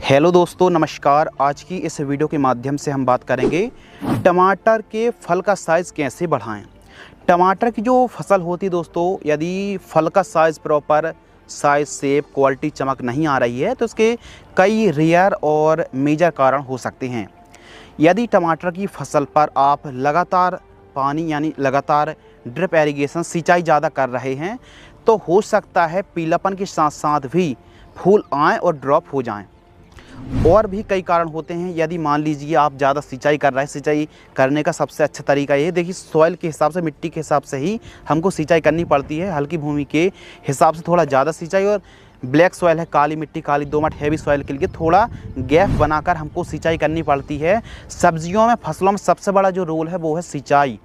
Hello दोस्तों, नमस्कार। आज की इस वीडियो के माध्यम से हम बात करेंगे टमाटर के फल का साइज़ कैसे बढ़ाएं। टमाटर की जो फसल होती है दोस्तों, यदि फल का size proper size, shape, quality, चमक नहीं आ रही है तो इसके कई रेयर और मेजर कारण हो सकते हैं। यदि टमाटर की फसल पर आप लगातार पानी यानी लगातार ड्रिप इरिगेशन सिंचाई ज़्यादा कर रहे हैं तो हो सकता है पीलापन के साथ साथ भी फूल आएँ और ड्रॉप हो जाएँ। और भी कई कारण होते हैं। यदि मान लीजिए आप ज़्यादा सिंचाई कर रहे हैं, सिंचाई करने का सबसे अच्छा तरीका ये देखिए, सॉइल के हिसाब से, मिट्टी के हिसाब से ही हमको सिंचाई करनी पड़ती है। हल्की भूमि के हिसाब से थोड़ा ज़्यादा सिंचाई, और ब्लैक सॉइल है, काली मिट्टी, काली दोमट, हैवी सॉइल के लिए थोड़ा गैप बनाकर हमको सिंचाई करनी पड़ती है। सब्जियों में, फसलों में सबसे बड़ा जो रोल है वो है सिंचाई।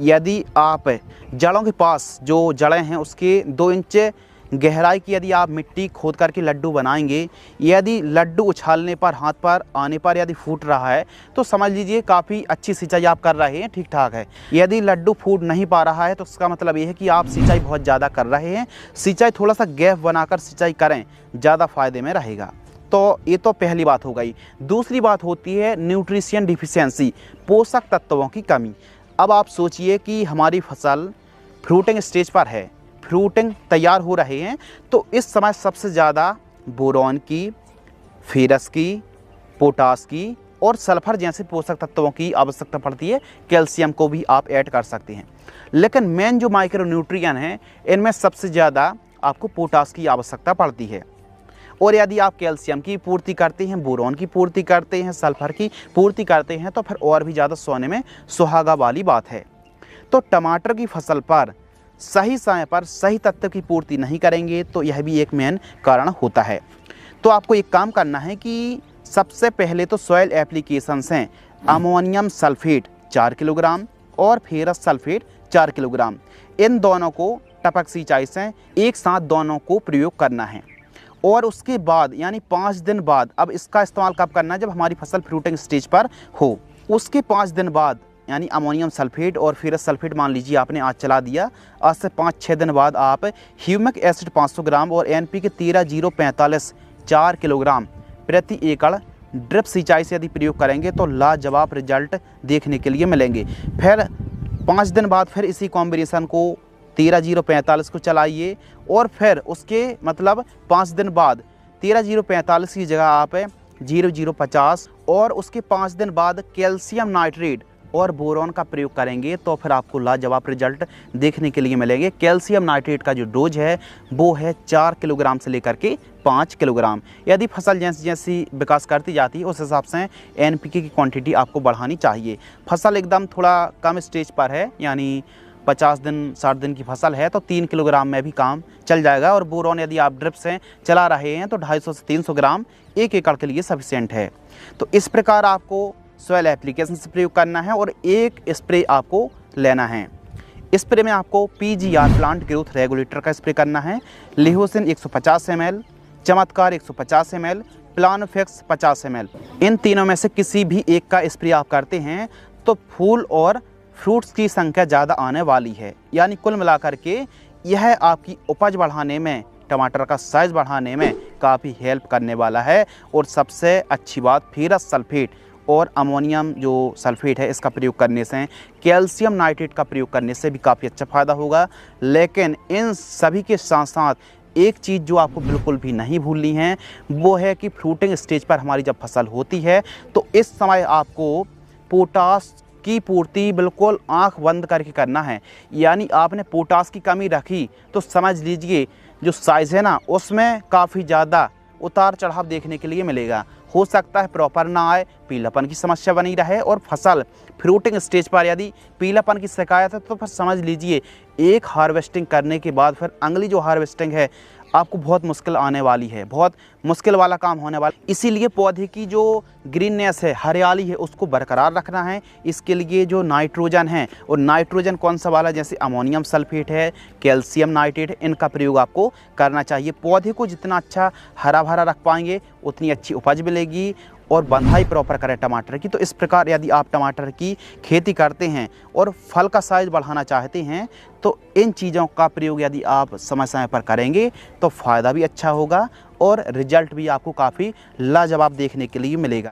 यदि आप जड़ों के पास जो जड़ें हैं उसके 2 इंच गहराई की यदि आप मिट्टी खोद करके लड्डू बनाएंगे, यदि लड्डू उछालने पर, हाथ पर आने पर यदि फूट रहा है तो समझ लीजिए काफ़ी अच्छी सिंचाई आप कर रहे हैं, ठीक ठाक है। यदि लड्डू फूट नहीं पा रहा है तो उसका मतलब ये है कि आप सिंचाई बहुत ज़्यादा कर रहे हैं। सिंचाई थोड़ा सा गैप बनाकर सिंचाई करें, ज़्यादा फ़ायदे में रहेगा। तो ये तो पहली बात हो गई। दूसरी बात होती है न्यूट्रिशन डिफिशियंसी, पोषक तत्वों की कमी। अब आप सोचिए कि हमारी फसल फ्रूटिंग स्टेज पर है, फ्रूटिंग तैयार हो रहे हैं, तो इस समय सबसे ज़्यादा बोरॉन की, फेरस की, पोटास की और सल्फर जैसे पोषक तत्वों की आवश्यकता पड़ती है। कैल्शियम को भी आप ऐड कर सकते हैं, लेकिन मेन जो माइक्रो न्यूट्रिएंट हैं इनमें सबसे ज़्यादा आपको पोटास की आवश्यकता पड़ती है। और यदि आप कैल्शियम की पूर्ति करते हैं, बोरॉन की पूर्ति करते हैं, सल्फर की पूर्ति करते हैं तो फिर और भी ज़्यादा सोने में सुहागा वाली बात है। तो टमाटर की फसल पर सही समय पर सही तत्व की पूर्ति नहीं करेंगे तो यह भी एक मेन कारण होता है। तो आपको एक काम करना है कि सबसे पहले तो सॉइल एप्लीकेशंस हैं, अमोनियम सल्फेट 4 किलोग्राम और फेरस सल्फेट 4 किलोग्राम। इन दोनों को टपक सिंचाई से एक साथ दोनों को प्रयोग करना है। और उसके बाद यानी 5 दिन बाद, अब इसका इस्तेमाल कब करना है? जब हमारी फसल फ्रूटिंग स्टेज पर हो। उसके 5 दिन बाद यानी अमोनियम सल्फेट और फेरस सल्फेट मान लीजिए आपने आज चला दिया, आज से 5-6 दिन बाद आप ह्यूमिक एसिड 500 ग्राम और NPK 13-0-45 4 किलोग्राम प्रति एकड़ ड्रिप सिंचाई से यदि प्रयोग करेंगे तो लाजवाब रिजल्ट देखने के लिए मिलेंगे। फिर 5 दिन बाद फिर इसी कॉम्बिनेशन को 13-0-45 को चलाइए, और फिर उसके मतलब 5 दिन बाद 13-0-45 की जगह आप 0-0-50 और उसके 5 दिन बाद कैल्शियम नाइट्रेट और बोरॉन का प्रयोग करेंगे तो फिर आपको लाजवाब रिजल्ट देखने के लिए मिलेंगे। कैल्शियम नाइट्रेट का जो डोज है वो है 4 किलोग्राम से लेकर के 5 किलोग्राम। यदि फसल जैसी जैसी विकास करती जाती है उस हिसाब से NPK की क्वांटिटी आपको बढ़ानी चाहिए। फसल एकदम थोड़ा कम स्टेज पर है, यानी 50 दिन 60 दिन की फसल है तो 3 किलोग्राम में भी काम चल जाएगा। और बोरॉन यदि आप ड्रिप से चला रहे हैं तो 250 से 300 ग्राम 1 एकड़ के लिए सफिशिएंट है। तो इस प्रकार आपको सॉइल एप्लीकेशन से प्रयोग करना है और एक स्प्रे आपको लेना है। स्प्रे में आपको PGR प्लांट ग्रोथ रेगुलेटर का स्प्रे करना है, लिहोसिन 150 ml, चमत्कार 150 ml, प्लानोफेक्स 50 ml। इन तीनों में से किसी भी एक का स्प्रे आप करते हैं तो फूल और फ्रूट्स की संख्या ज़्यादा आने वाली है। यानी कुल मिलाकर के यह आपकी उपज बढ़ाने में, टमाटर का साइज़ बढ़ाने में काफ़ी हेल्प करने वाला है। और सबसे अच्छी बात, फेरस सल्फेट और अमोनियम जो सल्फेट है इसका प्रयोग करने से, कैल्शियम नाइट्रेट का प्रयोग करने से भी काफ़ी अच्छा फ़ायदा होगा। लेकिन इन सभी के साथ साथ एक चीज़ जो आपको बिल्कुल भी नहीं भूलनी है वो है कि फ्रूटिंग स्टेज पर हमारी जब फसल होती है तो इस समय आपको पोटास की पूर्ति बिल्कुल आंख बंद करके करना है। यानी आपने पोटास की कमी रखी तो समझ लीजिए जो साइज़ है ना उसमें काफ़ी ज़्यादा उतार चढ़ाव देखने के लिए मिलेगा। हो सकता है प्रॉपर ना आए, पीलापन की समस्या बनी रहे, और फसल फ्रूटिंग स्टेज पर यदि पीलापन की शिकायत है तो फिर समझ लीजिए एक हार्वेस्टिंग करने के बाद फिर अगली जो हार्वेस्टिंग है आपको बहुत मुश्किल आने वाली है, बहुत मुश्किल वाला काम होने वाला। इसीलिए पौधे की जो ग्रीननेस है, हरियाली है, उसको बरकरार रखना है। इसके लिए जो नाइट्रोजन है, और नाइट्रोजन कौन सा वाला, जैसे अमोनियम सल्फेट है, कैल्शियम नाइट्रेट, इनका प्रयोग आपको करना चाहिए। पौधे को जितना अच्छा हरा भरा रख पाएंगे उतनी अच्छी उपज मिलेगी। और बंधाई प्रॉपर करें टमाटर की। तो इस प्रकार यदि आप टमाटर की खेती करते हैं और फल का साइज़ बढ़ाना चाहते हैं तो इन चीज़ों का प्रयोग यदि आप समय समय पर करेंगे तो फ़ायदा भी अच्छा होगा और रिजल्ट भी आपको काफ़ी लाजवाब देखने के लिए मिलेगा।